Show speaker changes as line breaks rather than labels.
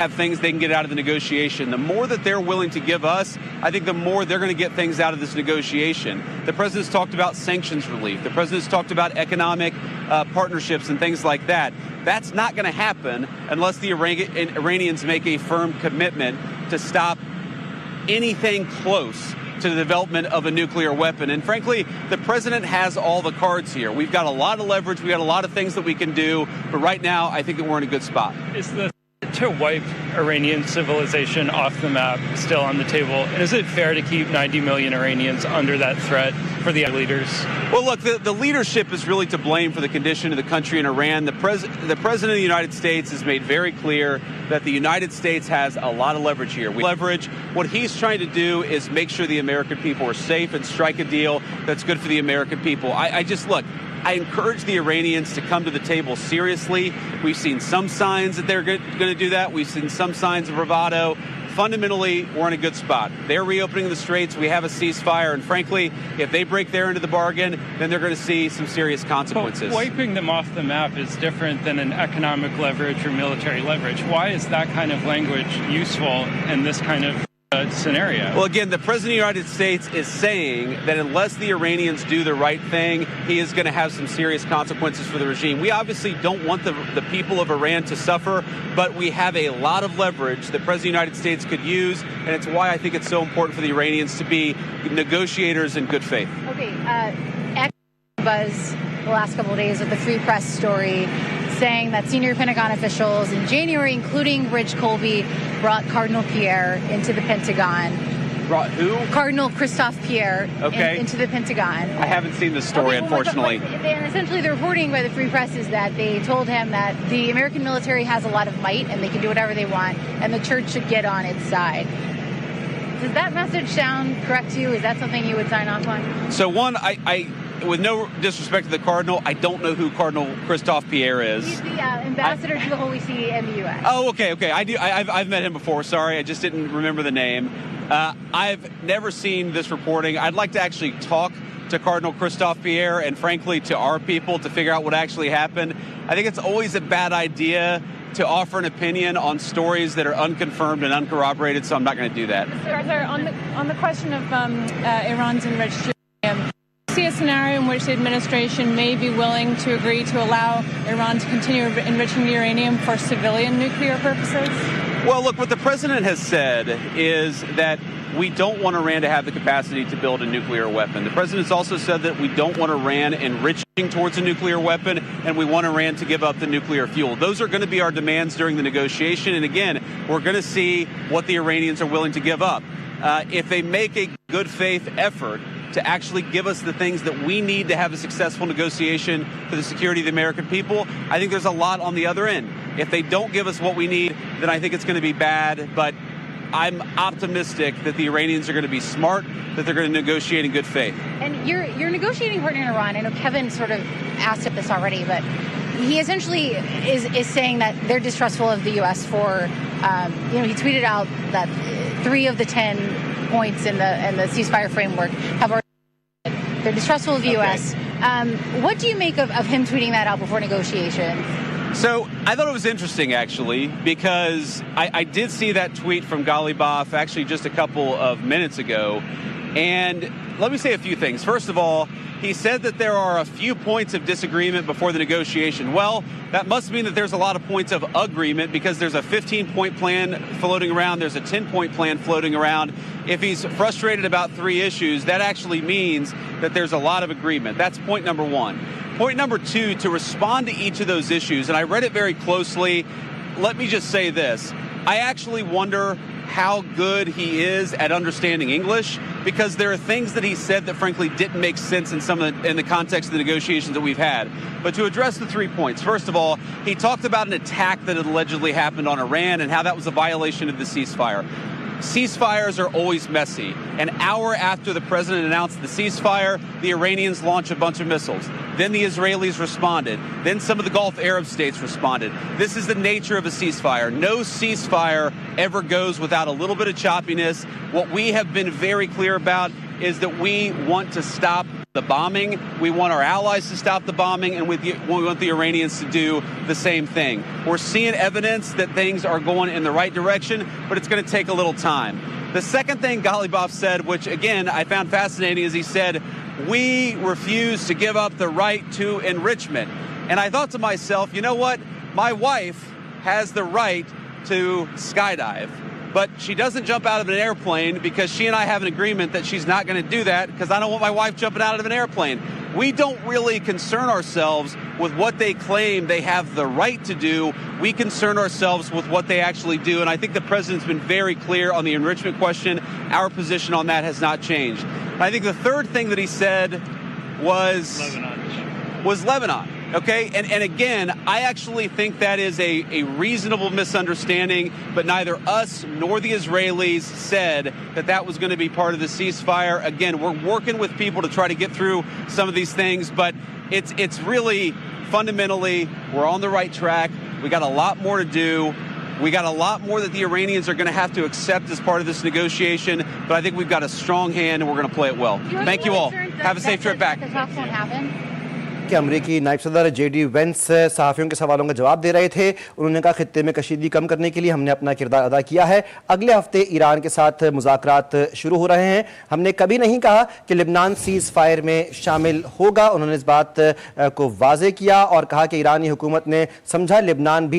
have things they can get out of the negotiation. The more that they're willing to give us, I think the more they're going to get things out of this negotiation. The president's talked about sanctions relief. The president's talked about economic partnerships and things like that. That's not going to happen unless the Iranians make a firm commitment to stop anything close to the development of a nuclear weapon. And frankly, the president has all the cards here. We've got a lot of leverage. We've got a lot of things that we can do. But right now, I think that we're in a good spot.
Is the to wipe Iranian civilization off the map still on the table? And is it fair to keep 90 million Iranians under that threat for the leaders?
Well, look, the leadership is really to blame for the condition of the country in Iran. The president of the United States has made very clear that the United States has a lot of leverage here. What he's trying to do is make sure the American people are safe and strike a deal that's good for the American people. I encourage the Iranians to come to the table seriously. We've seen some signs that they're going to do that. We've seen some signs of bravado. Fundamentally, we're in a good spot. They're reopening the straits. We have a ceasefire. And frankly, if they break their end of the bargain, then they're going to see some serious consequences.
But wiping them off the map is different than an economic leverage or military leverage. Why is that kind of language useful in this kind of scenario?
Well, again, the president of the United States is saying that unless the Iranians do the right thing, he is going to have some serious consequences for the regime. We obviously don't want the people of Iran to suffer, but we have a lot of leverage that the president of the United States could use, and it's why I think it's so important for the Iranians to be negotiators in good faith.
Okay, buzz the last couple of days with the Free Press story saying that senior Pentagon officials in January, including Rich Colby, brought Cardinal Pierre into the Pentagon.
Brought who?
Cardinal Christophe Pierre into the Pentagon.
I haven't seen this story, unfortunately.
And essentially the reporting by the Free Press is that they told him that the American military has a lot of might and they can do whatever they want, and the church should get on its side. Does that message sound correct to you? Is that something you would sign off on?
So one, I with no disrespect to the Cardinal, I don't know who Cardinal Christophe Pierre is.
He's the ambassador to the Holy See and the U.S.
Oh, okay. I do. I've met him before. Sorry, I just didn't remember the name. I've never seen this reporting. I'd like to actually talk to Cardinal Christophe Pierre and, frankly, to our people to figure out what actually happened. I think it's always a bad idea to offer an opinion on stories that are unconfirmed and uncorroborated, so I'm not going to do that.
Mr. Arthur, on the question of Iran's enriched uranium, see a scenario in which the administration may be willing to agree to allow Iran to continue enriching uranium for civilian nuclear purposes?
Well, look, what the president has said is that we don't want Iran to have the capacity to build a nuclear weapon. The president's also said that we don't want Iran enriching towards a nuclear weapon, and we want Iran to give up the nuclear fuel. Those are going to be our demands during the negotiation. And again, we're going to see what the Iranians are willing to give up. If they make a good faith effort to actually give us the things that we need to have a successful negotiation for the security of the American people, I think there's a lot on the other end. If they don't give us what we need, then I think it's going to be bad. But I'm optimistic that the Iranians are going to be smart, that they're going to negotiate in good faith.
And your negotiating partner in Iran, I know Kevin sort of asked at this already, but he essentially is saying that they're distrustful of the U.S. for, he tweeted out that 3 of the 10 points in the ceasefire framework have already. They're distrustful of the U.S. What do you make of him tweeting that out before negotiations?
So I thought it was interesting, actually, because I did see that tweet from Ghalibaf actually just a couple of minutes ago. And let me say a few things. First of all, he said that there are a few points of disagreement before the negotiation. Well, that must mean that there's a lot of points of agreement because there's a 15-point plan floating around. There's a 10-point plan floating around. If he's frustrated about 3 issues, that actually means that there's a lot of agreement. That's point number 1. Point number 2, to respond to each of those issues, and I read it very closely, let me just say this. I actually wonder how good he is at understanding English, because there are things that he said that frankly didn't make sense in the context of the negotiations that we've had. But to address the 3 points, first of all, he talked about an attack that had allegedly happened on Iran and how that was a violation of the ceasefire. Ceasefires are always messy. An hour after the president announced the ceasefire, the Iranians launched a bunch of missiles. Then the Israelis responded. Then some of the Gulf Arab states responded. This is the nature of a ceasefire. No ceasefire ever goes without a little bit of choppiness. What we have been very clear about is that we want to stop the bombing. We want our allies to stop the bombing, and we want the Iranians to do the same thing. We're seeing evidence that things are going in the right direction, but it's going to take a little time. The second thing Ghalibaf said, which again I found fascinating, is he said, we refuse to give up the right to enrichment. And I thought to myself, you know what? My wife has the right to skydive. But she doesn't jump out of an airplane because she and I have an agreement that she's not going to do that because I don't want my wife jumping out of an airplane. We don't really concern ourselves with what they claim they have the right to do. We concern ourselves with what they actually do. And I think the president's been very clear on the enrichment question. Our position on that has not changed. And I think the third thing that he said was Lebanon. Okay, and again, I actually think that is a reasonable misunderstanding, but neither us nor the Israelis said that that was going to be part of the ceasefire. Again, we're working with people to try to get through some of these things, but it's really fundamentally, we're on the right track. We got a lot more to do. We got a lot more that the Iranians are going to have to accept as part of this negotiation, but I think we've got a strong hand and we're going to play it well. Thank you all. Have a safe trip back.
The talks won't happen.
कि अमरीकी नायब सदर JD veins सहाफ़ियों के सवालों का जवाब दे रहे थे। उन्होंने कहा खित्ते में कशीदगी कम करने के लिए हमने अपना किरदार अदा किया है। अगले हफ्ते ईरान के साथ मुज़ाकरात शुरू हो रहे हैं। हमने कभी नहीं कहा कि लेबनान सीज़ फायर में शामिल होगा। उन्होंने इस बात को वाज़ेह किया और कहा कि ईरानी हुकूमत ने समझा लेबनान भी